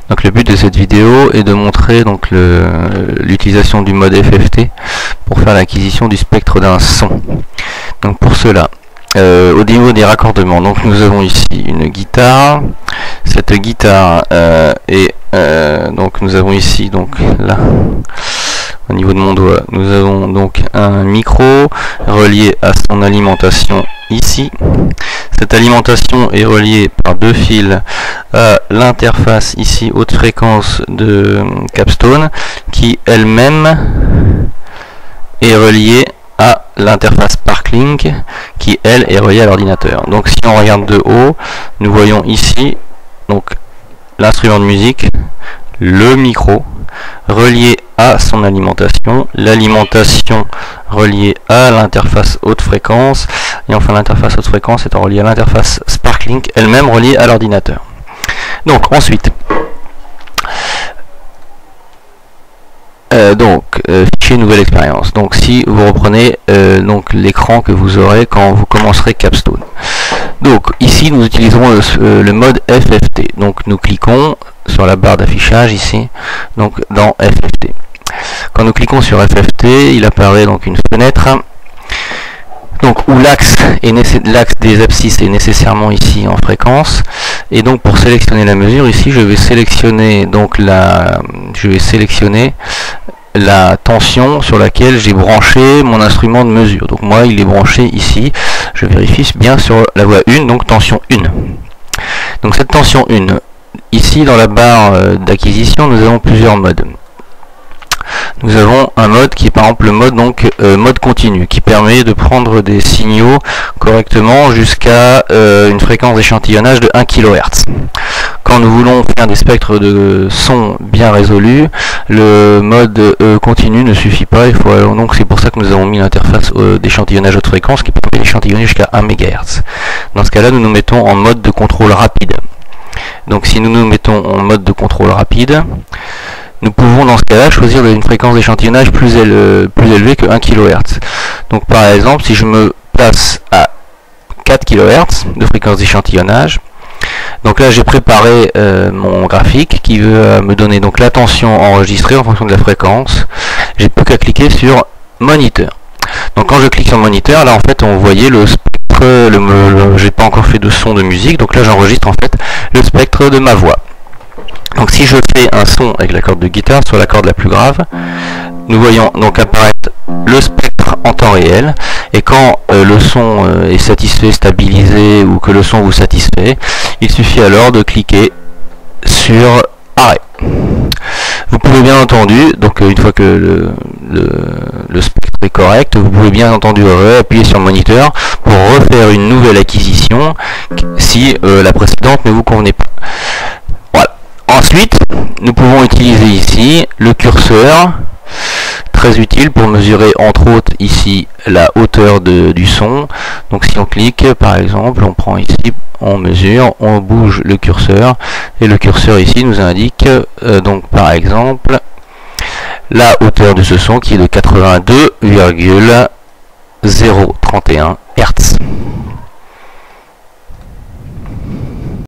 Donc le but de cette vidéo est de montrer donc l'utilisation du mode FFT pour faire l'acquisition du spectre d'un son. Donc pour cela, au niveau des raccordements, donc nous avons ici une guitare. Cette guitare donc nous avons ici donc là au niveau de mon doigt, nous avons donc un micro relié à son alimentation ici. Cette alimentation est reliée par deux fils à l'interface ici haute fréquence de Capstone, qui elle-même est reliée à l'interface SparkLink, qui elle est reliée à l'ordinateur. Donc si on regarde de haut, nous voyons ici donc l'instrument de musique, le micro relié à son alimentation, l'alimentation reliée à l'interface haute fréquence, et enfin l'interface haute fréquence étant reliée à l'interface SparkLink, elle-même reliée à l'ordinateur. Donc ensuite, fichier nouvelle expérience. Donc si vous reprenez donc l'écran que vous aurez quand vous commencerez Capstone. Donc ici nous utiliserons le mode FFT. Donc nous cliquons sur la barre d'affichage ici, donc dans FFT. Quand nous cliquons sur FFT, il apparaît donc une fenêtre, donc où l'axe des abscisses est nécessairement ici en fréquence, et donc pour sélectionner la mesure ici, je vais sélectionner donc la tension sur laquelle j'ai branché mon instrument de mesure. Donc moi il est branché ici, je vérifie bien sur la voie 1, donc tension 1. Donc cette tension 1, ici dans la barre d'acquisition, nous avons plusieurs modes. Nous avons un mode qui est par exemple le mode mode continu, qui permet de prendre des signaux correctement jusqu'à une fréquence d'échantillonnage de 1 kHz. Quand nous voulons faire des spectres de son bien résolus, le mode continu ne suffit pas. Il faut donc c'est pour ça que nous avons mis l'interface d'échantillonnage haute fréquence qui permet d'échantillonner jusqu'à 1 MHz. Dans ce cas-là, nous nous mettons en mode de contrôle rapide. Donc si nous nous mettons en mode de contrôle rapide, nous pouvons dans ce cas-là choisir une fréquence d'échantillonnage plus élevée que 1 kHz. Donc par exemple, si je me place à 4 kHz de fréquence d'échantillonnage, donc là j'ai préparé mon graphique qui veut me donner donc la tension enregistrée en fonction de la fréquence. J'ai plus qu'à cliquer sur moniteur. Donc quand je clique sur moniteur, là en fait on voyait le spectre, j'ai pas encore fait de son de musique, donc là j'enregistre en fait le spectre de ma voix. Donc si je fais un son avec la corde de guitare sur la corde la plus grave, nous voyons donc apparaître le spectre en temps réel, et quand le son est satisfait, stabilisé, ou que le son vous satisfait, il suffit alors de cliquer sur arrêt. Vous pouvez bien entendu, donc une fois que le spectre est correct, vous pouvez bien entendu appuyer sur moniteur pour refaire une nouvelle acquisition si la précédente ne vous convenait pas. Ensuite, nous pouvons utiliser ici le curseur, très utile pour mesurer entre autres ici la hauteur du son. Donc si on clique par exemple, on prend ici, on mesure, on bouge le curseur, et le curseur ici nous indique donc par exemple la hauteur de ce son qui est de 82,031 Hz.